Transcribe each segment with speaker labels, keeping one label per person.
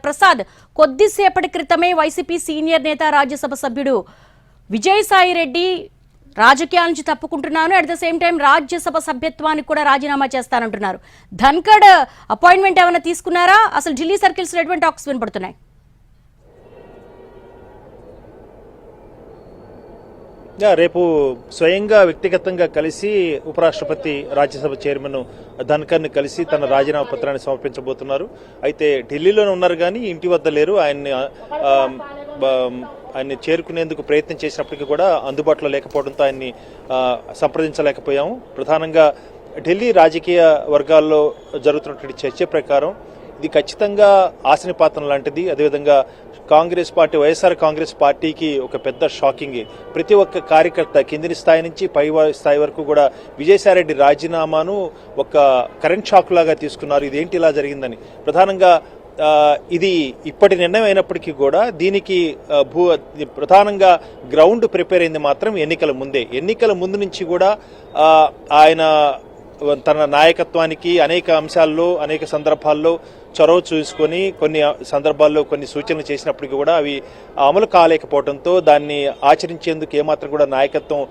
Speaker 1: ప్రసాద్ కొద్దిసేపటి క్రితమే YCP senior నేత రాజ్యసభ సభ్యుడు విజయసాయిరెడ్డి రాజకీయాల నుంచి తప్పుకుంటున్నాను, at the same time Rajya Sabha సభ్యత్వానికి కూడా రాజీనామా చేస్తానంటున్నారు. ధన్కడ్ అపాయింట్మెంట్ ఏమైనా తీసుకున్నారా? అసలు ఢిల్లీ సర్కిల్స్ లో ఎటువంటి టాక్స్ వినపడుతున్నాయి?
Speaker 2: రేపు స్వయంగా వ్యక్తిగతంగా కలిసి ఉపరాష్ట్రపతి రాజ్యసభ చైర్మన్ ధన్కర్ని కలిసి తన రాజీనామా పత్రాన్ని సమర్పించబోతున్నారు. అయితే ఢిల్లీలోనే ఉన్నారు కానీ ఇంటి వద్ద లేరు. ఆయన్ని చేరుకునేందుకు ప్రయత్నం చేసినప్పటికీ కూడా అందుబాటులో లేకపోవడంతో ఆయన్ని సంప్రదించలేకపోయాము. ప్రధానంగా ఢిల్లీ రాజకీయ వర్గాల్లో జరుగుతున్నటువంటి చర్చ ప్రకారం ఇది ఖచ్చితంగా ఆశనిపాతం లాంటిది. అదేవిధంగా కాంగ్రెస్ పార్టీ, వైఎస్ఆర్ కాంగ్రెస్ పార్టీకి ఒక పెద్ద షాకింగ్. ప్రతి ఒక్క కార్యకర్త కింది స్థాయి నుంచి పై స్థాయి వరకు కూడా విజయసాయిరెడ్డి రాజీనామాను ఒక కరెంట్ షాక్ లాగా తీసుకున్నారు. ఇదేంటి ఇలా జరిగిందని. ప్రధానంగా ఇది ఇప్పటి నిర్ణయం అయినప్పటికీ కూడా దీనికి ప్రధానంగా గ్రౌండ్ ప్రిపేర్ అయింది మాత్రం ఎన్నికల ముందే. ఎన్నికల ముందు నుంచి కూడా ఆయన తన నాయకత్వానికి అనేక అంశాల్లో అనేక సందర్భాల్లో చొరవ చూసుకొని కొన్ని సందర్భాల్లో కొన్ని సూచనలు చేసినప్పటికీ కూడా అవి అమలు కాలేకపోవడంతో దాన్ని ఆచరించేందుకు ఏమాత్రం కూడా నాయకత్వం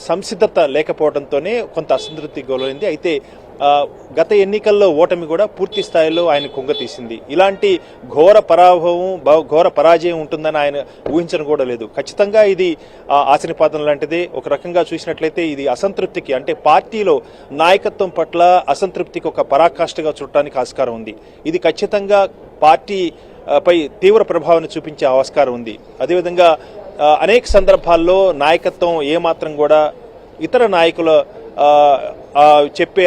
Speaker 2: సంసిద్ధత లేకపోవడంతోనే కొంత అసంతృప్తి గొలైంది. అయితే గత ఎన్నికల్లో ఓటమి కూడా పూర్తి స్థాయిలో ఆయన కుంగతీసింది. ఇలాంటి ఘోర పరాజయం ఉంటుందని ఆయన ఊహించడం కూడా లేదు. ఖచ్చితంగా ఇది ఆశనిపాతం లాంటిదే. ఒక రకంగా చూసినట్లయితే ఇది అసంతృప్తికి, అంటే పార్టీలో నాయకత్వం పట్ల అసంతృప్తికి ఒక పరాకాష్ఠగా చూడటానికి ఆస్కారం ఉంది. ఇది ఖచ్చితంగా పార్టీ పై తీవ్ర ప్రభావాన్ని చూపించే ఆస్కారం ఉంది. అదేవిధంగా అనేక సందర్భాల్లో నాయకత్వం ఏమాత్రం కూడా ఇతర నాయకుల చెప్పే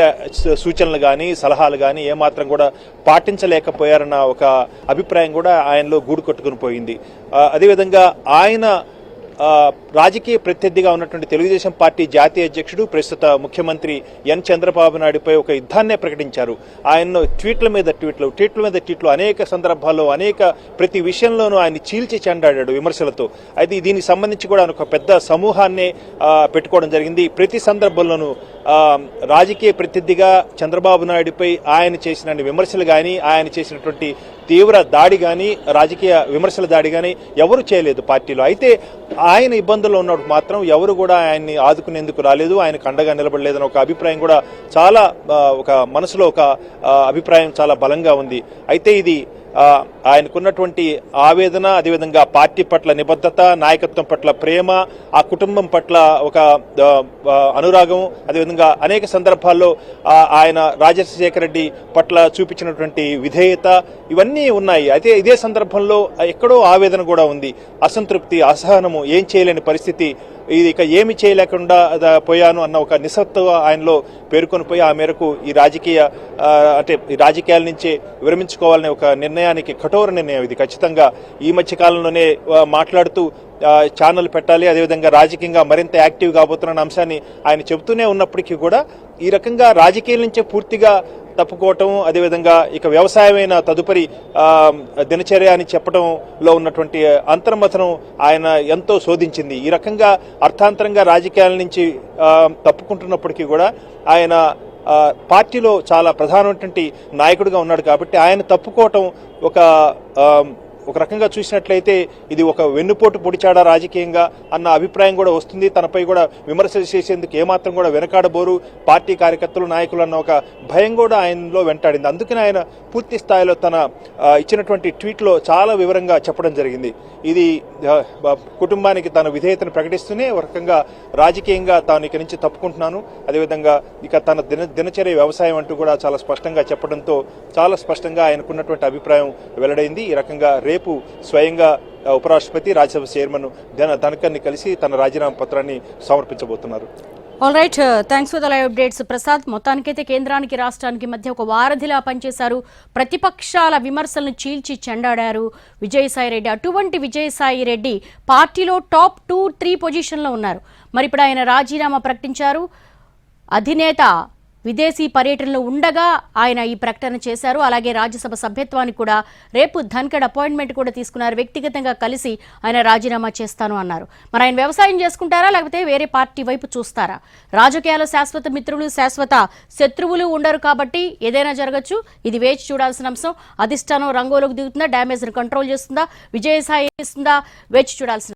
Speaker 2: సూచనలు కానీ సలహాలు కానీ ఏమాత్రం కూడా పాటించలేకపోయారన్న ఒక అభిప్రాయం కూడా ఆయనలో గూడు కట్టుకుని పోయింది. అదేవిధంగా ఆయన రాజకీయ ప్రత్యర్థిగా ఉన్నటువంటి తెలుగుదేశం పార్టీ జాతీయ అధ్యక్షుడు ప్రస్తుత ముఖ్యమంత్రి ఎన్ చంద్రబాబు నాయుడుపై ఒక యుద్ధాన్నే ప్రకటించారు. ఆయన ట్వీట్ల మీద ట్వీట్లు అనేక సందర్భాల్లో ప్రతి విషయంలోనూ ఆయన చీల్చి చెండాడాడు విమర్శలతో. అయితే దీనికి సంబంధించి కూడా ఒక పెద్ద సమూహాన్నే పెట్టుకోవడం జరిగింది. ప్రతి సందర్భంలోనూ రాజకీయ ప్రత్యర్థిగా చంద్రబాబు నాయుడుపై ఆయన చేసిన విమర్శలు కానీ ఆయన చేసినటువంటి తీవ్ర దాడి కానీ రాజకీయ విమర్శల దాడి కానీ ఎవరు చేయలేదు పార్టీలో. అయితే ఆయన ఇబ్బందుల్లో ఉన్నప్పుడు మాత్రం ఎవరు కూడా ఆయన్ని ఆదుకునేందుకు రాలేదు, ఆయనకు అండగా నిలబడలేదని ఒక అభిప్రాయం కూడా చాలా ఒక మనసులో ఒక అభిప్రాయం చాలా బలంగా ఉంది. అయితే ఇది ఆయనకున్నటువంటి ఆవేదన, అదేవిధంగా పార్టీ పట్ల నిబద్ధత, నాయకత్వం పట్ల ప్రేమ, ఆ కుటుంబం పట్ల ఒక అనురాగం, అదేవిధంగా అనేక సందర్భాల్లో ఆయన రాజశేఖర రెడ్డి పట్ల చూపించినటువంటి విధేయత ఇవన్నీ ఉన్నాయి. అయితే ఇదే సందర్భంలో ఎక్కడో ఆవేదన కూడా ఉంది, అసంతృప్తి, అసహనము, ఏం చేయలేని పరిస్థితి, ఇది ఇక ఏమి చేయలేకుండా పోయాను అన్న ఒక నిస్సత్తువ ఆయనలో పేర్కొని పోయి ఆ మేరకు ఈ రాజకీయాల నుంచి విరమించుకోవాలనే ఒక నిర్ణయానికి, కఠోర నిర్ణయం ఇది. ఖచ్చితంగా ఈ మధ్య కాలంలోనే మాట్లాడుతూ ఛానల్ పెట్టాలి, అదేవిధంగా రాజకీయంగా మరింత యాక్టివ్ కాబోతున్న అంశాన్ని ఆయన చెబుతూనే ఉన్నప్పటికీ కూడా ఈ రకంగా రాజకీయాల నుంచే పూర్తిగా తప్పుకోవటం, అదేవిధంగా ఇక వ్యవసాయమైన తదుపరి దినచర్య అని చెప్పడంలో ఉన్నటువంటి అంతర్మథనం ఆయన ఎంతో శోధించింది. ఈ రకంగా అర్థాంతరంగా రాజకీయాల నుంచి తప్పుకుంటున్నప్పటికీ కూడా ఆయన పార్టీలో చాలా ప్రధానమైనటువంటి నాయకుడిగా ఉన్నాడు కాబట్టి ఆయన తప్పుకోవటం ఒక రకంగా చూసినట్లయితే ఇది ఒక వెన్నుపోటు పొడిచాడా రాజకీయంగా అన్న అభిప్రాయం కూడా వస్తుంది. తనపై కూడా విమర్శలు చేసేందుకు ఏమాత్రం కూడా వెనకాడబోరు పార్టీ కార్యకర్తలు, నాయకులు అన్న ఒక భయం కూడా ఆయనలో వెంటాడింది. అందుకని ఆయన పూర్తి స్థాయిలో తన ఇచ్చినటువంటి ట్వీట్లో చాలా వివరంగా చెప్పడం జరిగింది. ఇది కుటుంబానికి తన విధేయతను ప్రకటిస్తూనే ఒక రకంగా రాజకీయంగా తాను ఇక నుంచి తప్పుకుంటున్నాను, అదేవిధంగా ఇక తన దినచర్య వ్యవసాయం అంటూ కూడా చాలా స్పష్టంగా చెప్పడంతో చాలా స్పష్టంగా ఆయనకున్నటువంటి అభిప్రాయం వెల్లడైంది. ఈ రకంగా రేపు స్వయంగా ఉపరాష్ట్రపతి రాజ్యసభ చైర్మన్ ధన్కర్ని కలిసి తన రాజీనామా పత్రాన్ని సమర్పించబోతున్నారు.
Speaker 1: All right, thanks for the live updates Prasad. మొత్తానికైతే కేంద్రానికి రాష్ట్రానికి మధ్య ఒక వారధిలా పనిచేశారు, ప్రతిపక్షాల విమర్శలను చీల్చి చెండాడారు విజయసాయిరెడ్డి. అటువంటి విజయసాయిరెడ్డి పార్టీలో టాప్ 2-3 పొజిషన్లో ఉన్నారు. మరి ఇప్పుడు ఆయన రాజీనామా ప్రకటించారు. అధినేత విదేశీ పర్యటనలో ఉండగా ఆయన ఈ ప్రకటన చేశారు. అలాగే రాజ్యసభ సభ్యత్వానికి కూడా రేపు ధన్ఖడ్ అపాయింట్మెంట్ కూడా తీసుకున్నారు. వ్యక్తిగతంగా కలిసి ఆయన రాజీనామా చేస్తాను అన్నారు. మరి ఆయన వ్యవసాయం చేసుకుంటారా లేకపోతే వేరే పార్టీ వైపు చూస్తారా? రాజకీయాల్లో శాశ్వత మిత్రులు శాశ్వత శత్రువులు ఉండరు కాబట్టి ఏదైనా జరగచ్చు. ఇది వేచి చూడాల్సిన అంశం. అధిష్టానం రంగంలోకి దిగుతుందా, డ్యామేజ్ ని కంట్రోల్ చేస్తుందా, విజయసాయి ఇస్తుందా, వేచి చూడాల్సిన